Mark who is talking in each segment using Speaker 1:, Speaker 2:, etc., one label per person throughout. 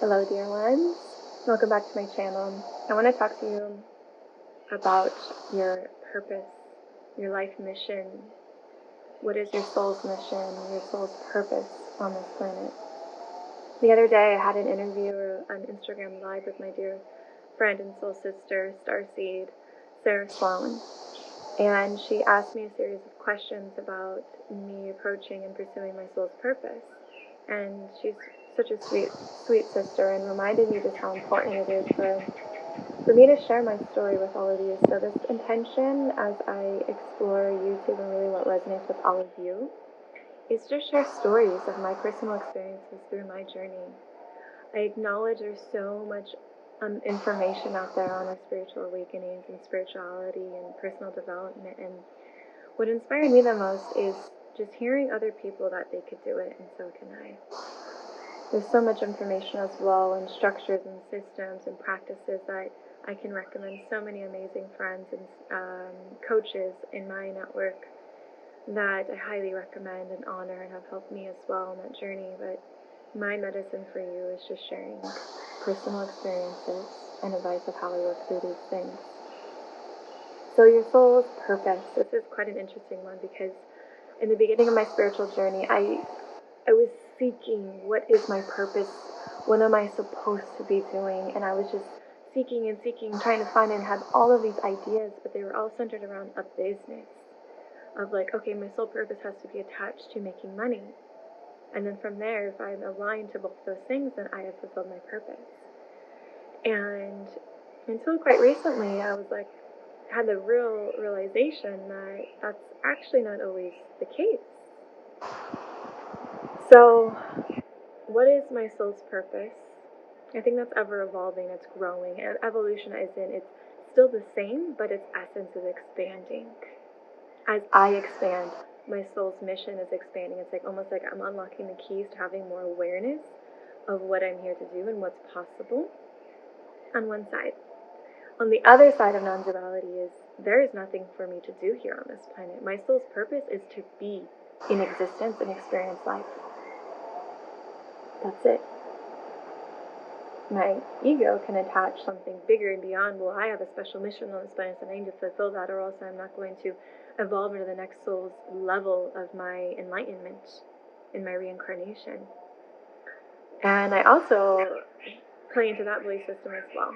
Speaker 1: Hello, dear ones. Welcome back to my channel. I want to talk to you about your purpose, your life mission. What is your soul's mission, your soul's purpose on this planet? The other day, I had an interview on Instagram Live with my dear friend and soul sister, Starseed, Sarah Sloan. And she asked me a series of questions about me approaching and pursuing my soul's purpose. And she's such a sweet sister, and reminded me just how important it is for me to share my story with all of you. So this intention, as I explore YouTube and really what resonates with all of you, is just share stories of my personal experiences through my journey. I acknowledge there's so much information out there on our spiritual awakenings and spirituality and personal development, and what inspired me the most is just hearing other people that they could do it, and so can I. There's so much information as well, and structures and systems and practices that I can recommend so many amazing friends and coaches in my network that I highly recommend and honor and have helped me as well on that journey. But my medicine for you is just sharing personal experiences and advice of how I work through these things. So your soul's purpose. This is quite an interesting one because in the beginning of my spiritual journey, I was seeking, what is my purpose? What am I supposed to be doing? And I was just seeking and seeking, trying to find and have all of these ideas, but they were all centered around a business. Of like, okay, my soul purpose has to be attached to making money. And then from there, if I'm aligned to both those things, then I have fulfilled my purpose. And until quite recently, I was like, had the real realization that that's actually not always the case. So, what is my soul's purpose? I think that's ever evolving, it's growing. And evolution is in, it's still the same, but its essence is expanding. As I expand, my soul's mission is expanding. It's like almost like I'm unlocking the keys to having more awareness of what I'm here to do and what's possible on one side. On the other side of non-duality is there is nothing for me to do here on this planet. My soul's purpose is to be in existence and experience life. That's it. My ego can attach something bigger and beyond, well, I have a special mission on this planet and I need to fulfill that, or else I'm not going to evolve into the next soul's level of my enlightenment in my reincarnation. And I also play into that belief system as well.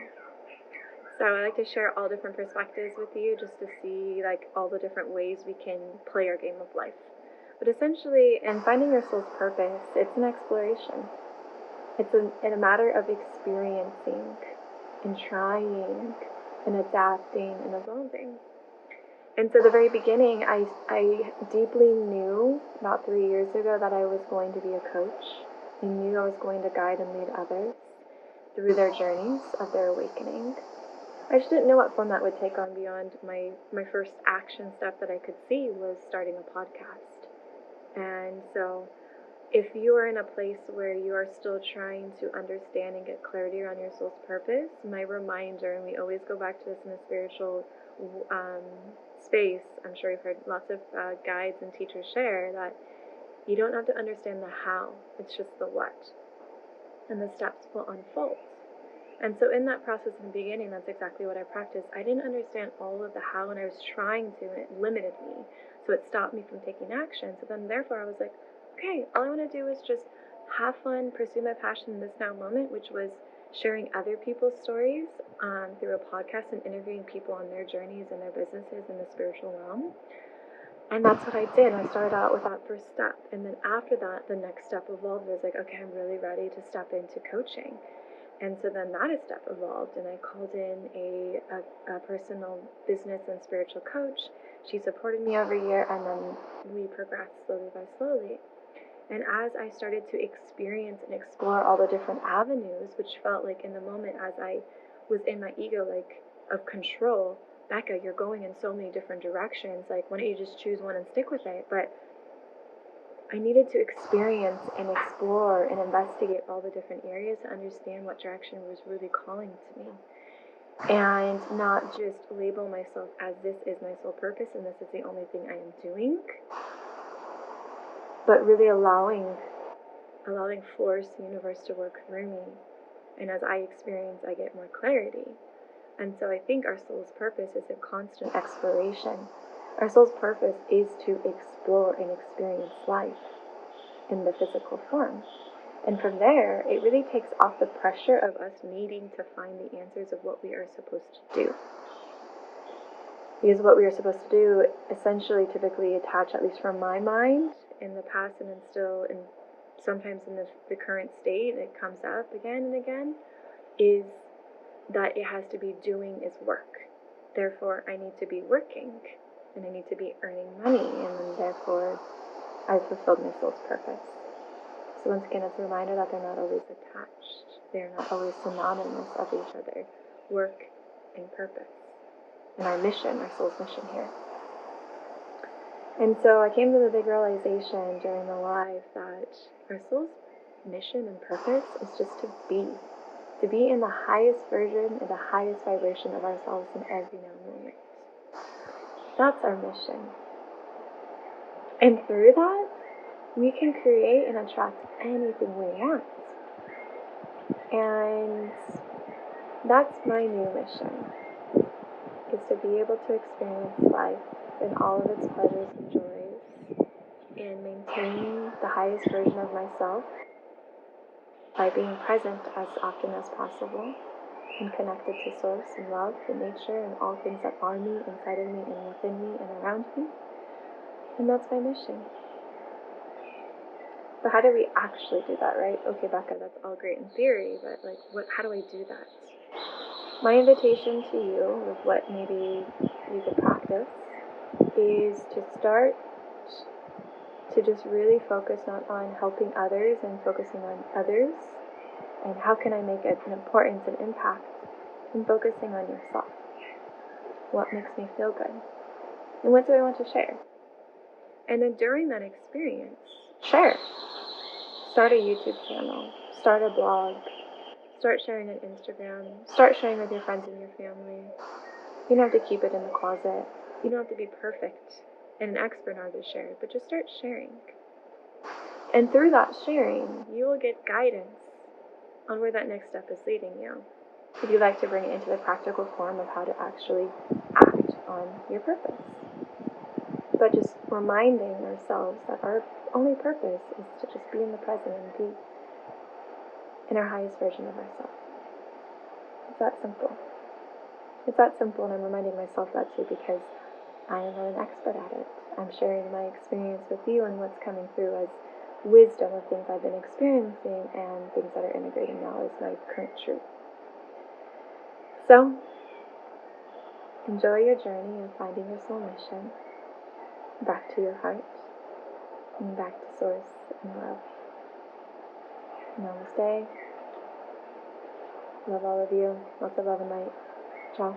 Speaker 1: So I like to share all different perspectives with you just to see like all the different ways we can play our game of life. But essentially, in finding your soul's purpose, it's an exploration. It's a matter of experiencing and trying and adapting and evolving. And so the very beginning, I deeply knew about 3 years ago that I was going to be a coach. I knew I was going to guide and lead others through their journeys of their awakening. I just didn't know what form that would take on beyond my first action step that I could see was starting a podcast. And so if you are in a place where you are still trying to understand and get clarity around your soul's purpose, my reminder, and we always go back to this in the spiritual space, I'm sure you've heard lots of guides and teachers share that you don't have to understand the how, it's just the what. And the steps will unfold. And so in that process in the beginning, that's exactly what I practiced. I didn't understand all of the how, and I was trying to, and it limited me. So it stopped me from taking action. So then therefore I was like, okay, all I want to do is just have fun, pursue my passion in this now moment, which was sharing other people's stories through a podcast and interviewing people on their journeys and their businesses in the spiritual realm. And that's what I did. I started out with that first step. And then after that, the next step evolved. I was like, okay, I'm really ready to step into coaching. And so then that step evolved, and I called in a personal business and spiritual coach. She supported me every year, and then we progressed slowly by slowly. And as I started to experience and explore all the different avenues, which felt like in the moment as I was in my ego, like of control, Becca, you're going in so many different directions. Like, why don't you just choose one and stick with it? But I needed to experience and explore and investigate all the different areas to understand what direction was really calling to me. And not just label myself as this is my sole purpose and this is the only thing I am doing, but really allowing force, the universe to work through me And as I experience, I get more clarity. And so I think our soul's purpose is a constant exploration. Our soul's purpose is to explore and experience life in the physical form. And from there, it really takes off the pressure of us needing to find the answers of what we are supposed to do. Because what we are supposed to do, essentially, typically attach, at least from my mind, in the past and still, and sometimes in the current state, it comes up again and again, is that it has to be doing is work. Therefore, I need to be working, and I need to be earning money, and then therefore, I've fulfilled my soul's purpose. So once again, it's a reminder that they're not always attached. They're not always synonymous of each other. Work and purpose. And our mission, our soul's mission here. And so I came to the big realization during the live that our soul's mission and purpose is just to be in the highest version and the highest vibration of ourselves in every now moment. That's our mission. And through that, we can create and attract anything we want. And that's my new mission, is to be able to experience life in all of its pleasures and joys and maintain the highest version of myself by being present as often as possible and connected to source and love and nature and all things that are me, inside of me, and within me, and around me. And that's my mission. But how do we actually do that, right? Okay, Becca, that's all great in theory, but how do I do that? My invitation to you, with what maybe you could practice, is to start to just really focus not on helping others and focusing on others, and how can I make an importance and impact, and focusing on yourself. What makes me feel good? And what do I want to share? And then during that experience, share. Start a YouTube channel, start a blog, start sharing on Instagram, start sharing with your friends and your family. You don't have to keep it in the closet. You don't have to be perfect and an expert on how to share, but just start sharing. And through that sharing, you will get guidance on where that next step is leading you. If you'd like to bring it into the practical form of how to actually act on your purpose. But just reminding ourselves that our only purpose is to just be in the present and be in our highest version of ourselves. It's that simple. It's that simple, and I'm reminding myself that too because I am not an expert at it. I'm sharing my experience with you and what's coming through as wisdom of things I've been experiencing and things that are integrating now as my current truth. So, enjoy your journey of finding your soul mission, back to your heart, and back to source and love. Namaste. Love all of you. Lots of love and light. Ciao.